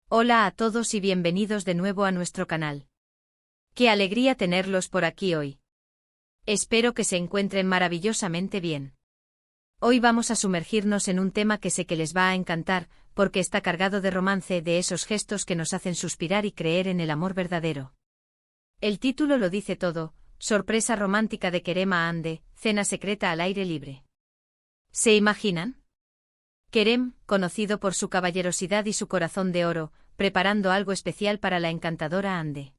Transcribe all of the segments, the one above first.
Hola a todos y bienvenidos de nuevo a nuestro canal. Qué alegría tenerlos por aquí hoy. Espero que se encuentren maravillosamente bien. Hoy vamos a sumergirnos en un tema que sé que les va a encantar, porque está cargado de romance, de esos gestos que nos hacen suspirar y creer en el amor verdadero. El título lo dice todo: sorpresa romántica de Kerem a Hande, cena secreta al aire libre. ¿Se imaginan? Kerem, conocido por su caballerosidad y su corazón de oro, preparando algo especial para la encantadora Hande.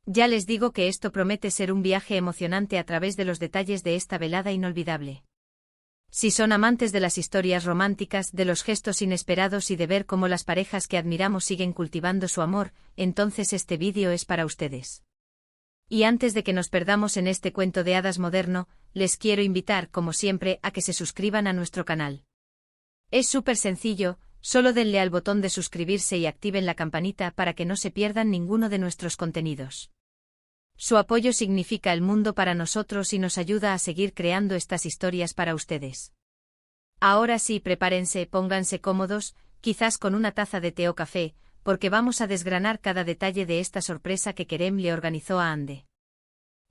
Ya les digo que esto promete ser un viaje emocionante a través de los detalles de esta velada inolvidable. Si son amantes de las historias románticas, de los gestos inesperados y de ver cómo las parejas que admiramos siguen cultivando su amor, entonces este vídeo es para ustedes. Y antes de que nos perdamos en este cuento de hadas moderno, les quiero invitar, como siempre, a que se suscriban a nuestro canal. Es súper sencillo, solo denle al botón de suscribirse y activen la campanita para que no se pierdan ninguno de nuestros contenidos. Su apoyo significa el mundo para nosotros y nos ayuda a seguir creando estas historias para ustedes. Ahora sí, prepárense, pónganse cómodos, quizás con una taza de té o café, porque vamos a desgranar cada detalle de esta sorpresa que Kerem le organizó a Hande.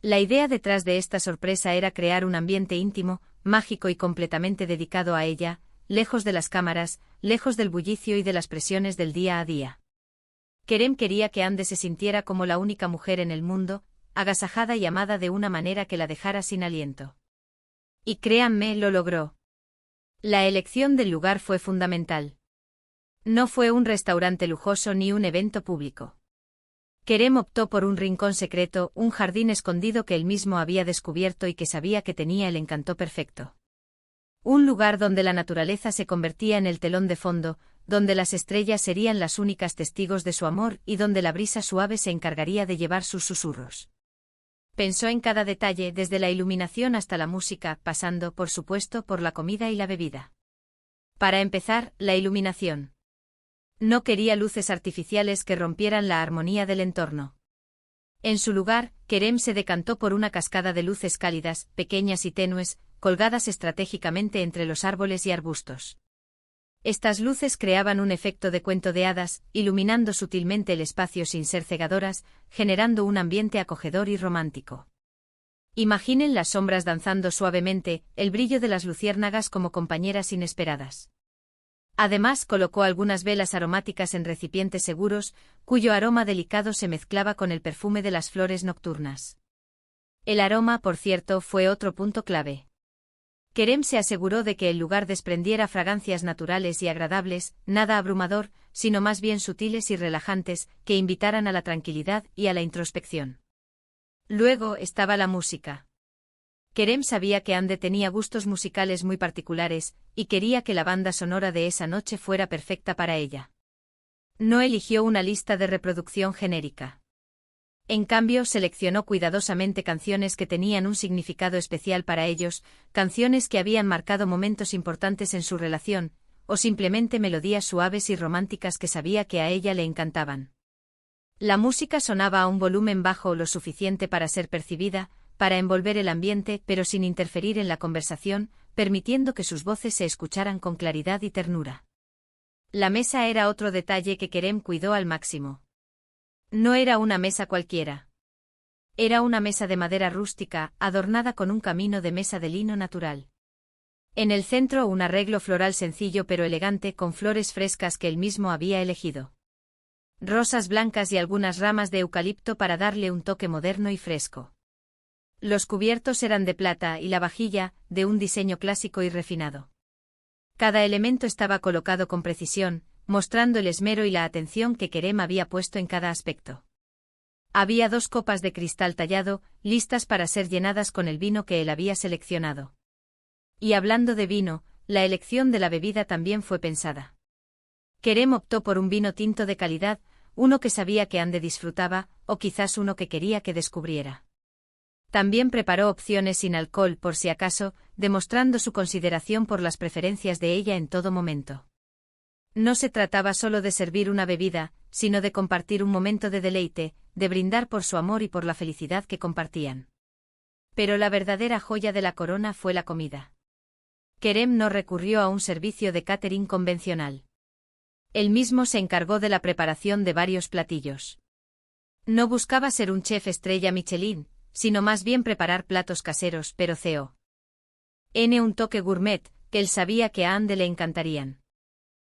La idea detrás de esta sorpresa era crear un ambiente íntimo, mágico y completamente dedicado a ella, lejos de las cámaras, lejos del bullicio y de las presiones del día a día. Kerem quería que Hande se sintiera como la única mujer en el mundo, agasajada y amada de una manera que la dejara sin aliento. Y créanme, lo logró. La elección del lugar fue fundamental. No fue un restaurante lujoso ni un evento público. Kerem optó por un rincón secreto, un jardín escondido que él mismo había descubierto y que sabía que tenía el encanto perfecto. Un lugar donde la naturaleza se convertía en el telón de fondo, donde las estrellas serían las únicas testigos de su amor y donde la brisa suave se encargaría de llevar sus susurros. Pensó en cada detalle, desde la iluminación hasta la música, pasando, por supuesto, por la comida y la bebida. Para empezar, la iluminación. No quería luces artificiales que rompieran la armonía del entorno. En su lugar, Kerem se decantó por una cascada de luces cálidas, pequeñas y tenues, colgadas estratégicamente entre los árboles y arbustos. Estas luces creaban un efecto de cuento de hadas, iluminando sutilmente el espacio sin ser cegadoras, generando un ambiente acogedor y romántico. Imaginen las sombras danzando suavemente, el brillo de las luciérnagas como compañeras inesperadas. Además, colocó algunas velas aromáticas en recipientes seguros, cuyo aroma delicado se mezclaba con el perfume de las flores nocturnas. El aroma, por cierto, fue otro punto clave. Kerem se aseguró de que el lugar desprendiera fragancias naturales y agradables, nada abrumador, sino más bien sutiles y relajantes, que invitaran a la tranquilidad y a la introspección. Luego estaba la música. Kerem sabía que Hande tenía gustos musicales muy particulares, y quería que la banda sonora de esa noche fuera perfecta para ella. No eligió una lista de reproducción genérica. En cambio, seleccionó cuidadosamente canciones que tenían un significado especial para ellos, canciones que habían marcado momentos importantes en su relación, o simplemente melodías suaves y románticas que sabía que a ella le encantaban. La música sonaba a un volumen bajo lo suficiente para ser percibida, para envolver el ambiente, pero sin interferir en la conversación, permitiendo que sus voces se escucharan con claridad y ternura. La mesa era otro detalle que Kerem cuidó al máximo. No era una mesa cualquiera. Era una mesa de madera rústica, adornada con un camino de mesa de lino natural. En el centro un arreglo floral sencillo pero elegante con flores frescas que él mismo había elegido. Rosas blancas y algunas ramas de eucalipto para darle un toque moderno y fresco. Los cubiertos eran de plata y la vajilla, de un diseño clásico y refinado. Cada elemento estaba colocado con precisión, mostrando el esmero y la atención que Kerem había puesto en cada aspecto. Había 2 copas de cristal tallado, listas para ser llenadas con el vino que él había seleccionado. Y hablando de vino, la elección de la bebida también fue pensada. Kerem optó por un vino tinto de calidad, uno que sabía que Hande disfrutaba, o quizás uno que quería que descubriera. También preparó opciones sin alcohol por si acaso, demostrando su consideración por las preferencias de ella en todo momento. No se trataba solo de servir una bebida, sino de compartir un momento de deleite, de brindar por su amor y por la felicidad que compartían. Pero la verdadera joya de la corona fue la comida. Kerem no recurrió a un servicio de catering convencional. Él mismo se encargó de la preparación de varios platillos. No buscaba ser un chef estrella Michelin, sino más bien preparar platos caseros, pero un toque gourmet, que él sabía que a Ande le encantarían.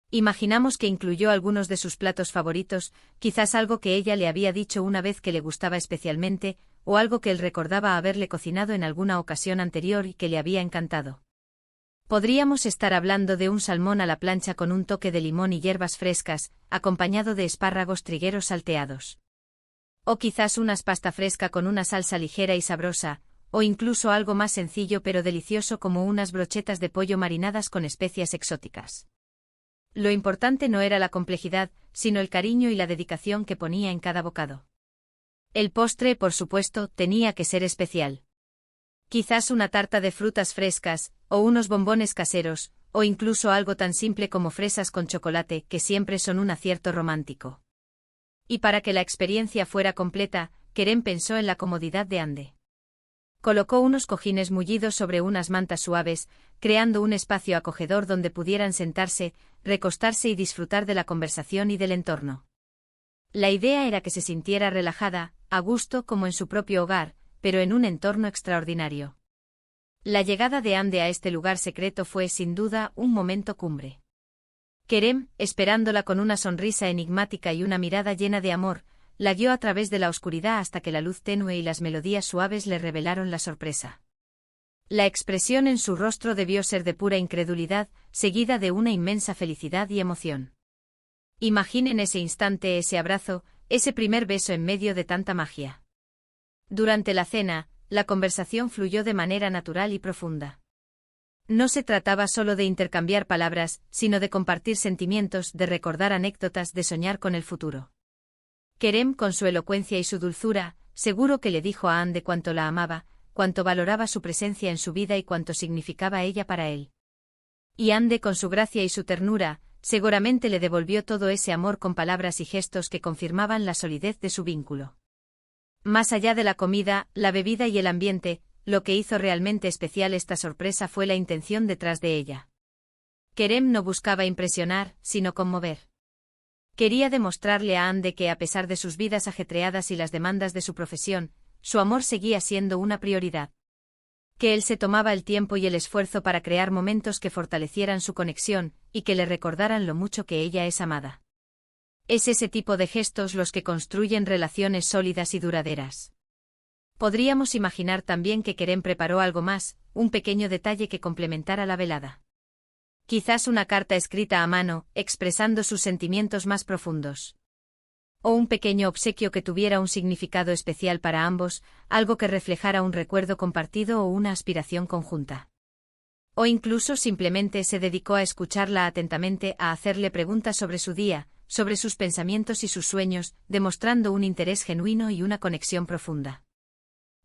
Imaginamos que incluyó algunos de sus platos favoritos, quizás algo que ella le había dicho una vez que le gustaba especialmente, o algo que él recordaba haberle cocinado en alguna ocasión anterior y que le había encantado. Podríamos estar hablando de un salmón a la plancha con un toque de limón y hierbas frescas, acompañado de espárragos trigueros salteados. O quizás unas pasta fresca con una salsa ligera y sabrosa, o incluso algo más sencillo pero delicioso como unas brochetas de pollo marinadas con especias exóticas. Lo importante no era la complejidad, sino el cariño y la dedicación que ponía en cada bocado. El postre, por supuesto, tenía que ser especial. Quizás una tarta de frutas frescas, o unos bombones caseros, o incluso algo tan simple como fresas con chocolate, que siempre son un acierto romántico. Y para que la experiencia fuera completa, Kerem pensó en la comodidad de Ande. Colocó unos cojines mullidos sobre unas mantas suaves, creando un espacio acogedor donde pudieran sentarse, recostarse y disfrutar de la conversación y del entorno. La idea era que se sintiera relajada, a gusto como en su propio hogar, pero en un entorno extraordinario. La llegada de Ande a este lugar secreto fue sin duda un momento cumbre. Kerem, esperándola con una sonrisa enigmática y una mirada llena de amor, la guió a través de la oscuridad hasta que la luz tenue y las melodías suaves le revelaron la sorpresa. La expresión en su rostro debió ser de pura incredulidad, seguida de una inmensa felicidad y emoción. Imaginen ese instante, ese abrazo, ese primer beso en medio de tanta magia. Durante la cena, la conversación fluyó de manera natural y profunda. No se trataba solo de intercambiar palabras, sino de compartir sentimientos, de recordar anécdotas, de soñar con el futuro. Kerem, con su elocuencia y su dulzura, seguro que le dijo a Ande cuánto la amaba, cuánto valoraba su presencia en su vida y cuánto significaba ella para él. Y Ande, con su gracia y su ternura, seguramente le devolvió todo ese amor con palabras y gestos que confirmaban la solidez de su vínculo. Más allá de la comida, la bebida y el ambiente, lo que hizo realmente especial esta sorpresa fue la intención detrás de ella. Kerem no buscaba impresionar, sino conmover. Quería demostrarle a Ande que a pesar de sus vidas ajetreadas y las demandas de su profesión, su amor seguía siendo una prioridad. Que él se tomaba el tiempo y el esfuerzo para crear momentos que fortalecieran su conexión, y que le recordaran lo mucho que ella es amada. Es ese tipo de gestos los que construyen relaciones sólidas y duraderas. Podríamos imaginar también que Kerem preparó algo más, un pequeño detalle que complementara la velada. Quizás una carta escrita a mano, expresando sus sentimientos más profundos. O un pequeño obsequio que tuviera un significado especial para ambos, algo que reflejara un recuerdo compartido o una aspiración conjunta. O incluso simplemente se dedicó a escucharla atentamente, a hacerle preguntas sobre su día, sobre sus pensamientos y sus sueños, demostrando un interés genuino y una conexión profunda.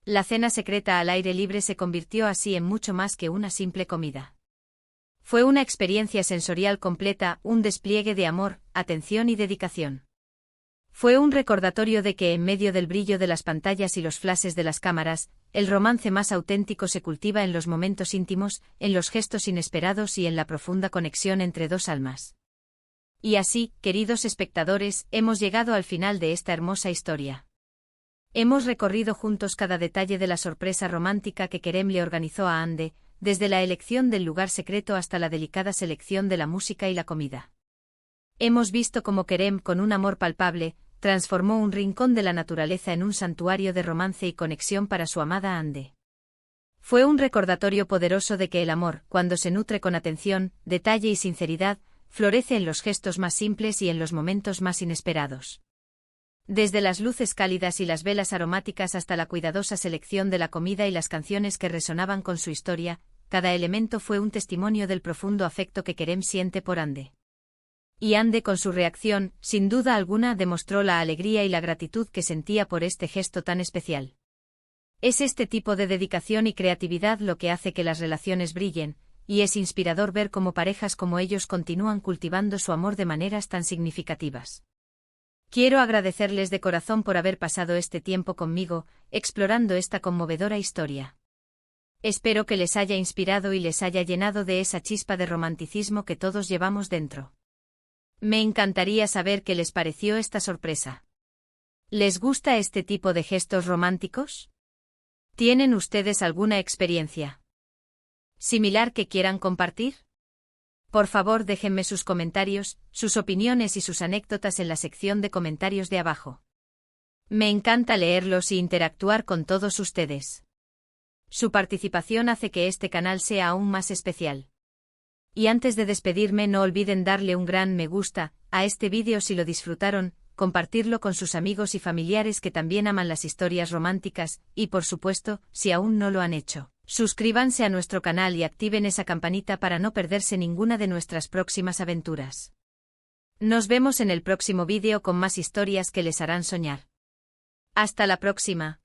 La cena secreta al aire libre se convirtió así en mucho más que una simple comida. Fue una experiencia sensorial completa, un despliegue de amor, atención y dedicación. Fue un recordatorio de que en medio del brillo de las pantallas y los flashes de las cámaras, el romance más auténtico se cultiva en los momentos íntimos, en los gestos inesperados y en la profunda conexión entre dos almas. Y así, queridos espectadores, hemos llegado al final de esta hermosa historia. Hemos recorrido juntos cada detalle de la sorpresa romántica que Kerem le organizó a Ande, desde la elección del lugar secreto hasta la delicada selección de la música y la comida. Hemos visto cómo Kerem, con un amor palpable, transformó un rincón de la naturaleza en un santuario de romance y conexión para su amada Ande. Fue un recordatorio poderoso de que el amor, cuando se nutre con atención, detalle y sinceridad, florece en los gestos más simples y en los momentos más inesperados. Desde las luces cálidas y las velas aromáticas hasta la cuidadosa selección de la comida y las canciones que resonaban con su historia, cada elemento fue un testimonio del profundo afecto que Kerem siente por Ande. Y Ande, con su reacción, sin duda alguna demostró la alegría y la gratitud que sentía por este gesto tan especial. Es este tipo de dedicación y creatividad lo que hace que las relaciones brillen, y es inspirador ver cómo parejas como ellos continúan cultivando su amor de maneras tan significativas. Quiero agradecerles de corazón por haber pasado este tiempo conmigo, explorando esta conmovedora historia. Espero que les haya inspirado y les haya llenado de esa chispa de romanticismo que todos llevamos dentro. Me encantaría saber qué les pareció esta sorpresa. ¿Les gusta este tipo de gestos románticos? ¿Tienen ustedes alguna experiencia similar que quieran compartir? Por favor, déjenme sus comentarios, sus opiniones y sus anécdotas en la sección de comentarios de abajo. Me encanta leerlos y interactuar con todos ustedes. Su participación hace que este canal sea aún más especial. Y antes de despedirme, no olviden darle un gran me gusta a este vídeo si lo disfrutaron, compartirlo con sus amigos y familiares que también aman las historias románticas, y por supuesto, si aún no lo han hecho, suscríbanse a nuestro canal y activen esa campanita para no perderse ninguna de nuestras próximas aventuras. Nos vemos en el próximo vídeo con más historias que les harán soñar. Hasta la próxima.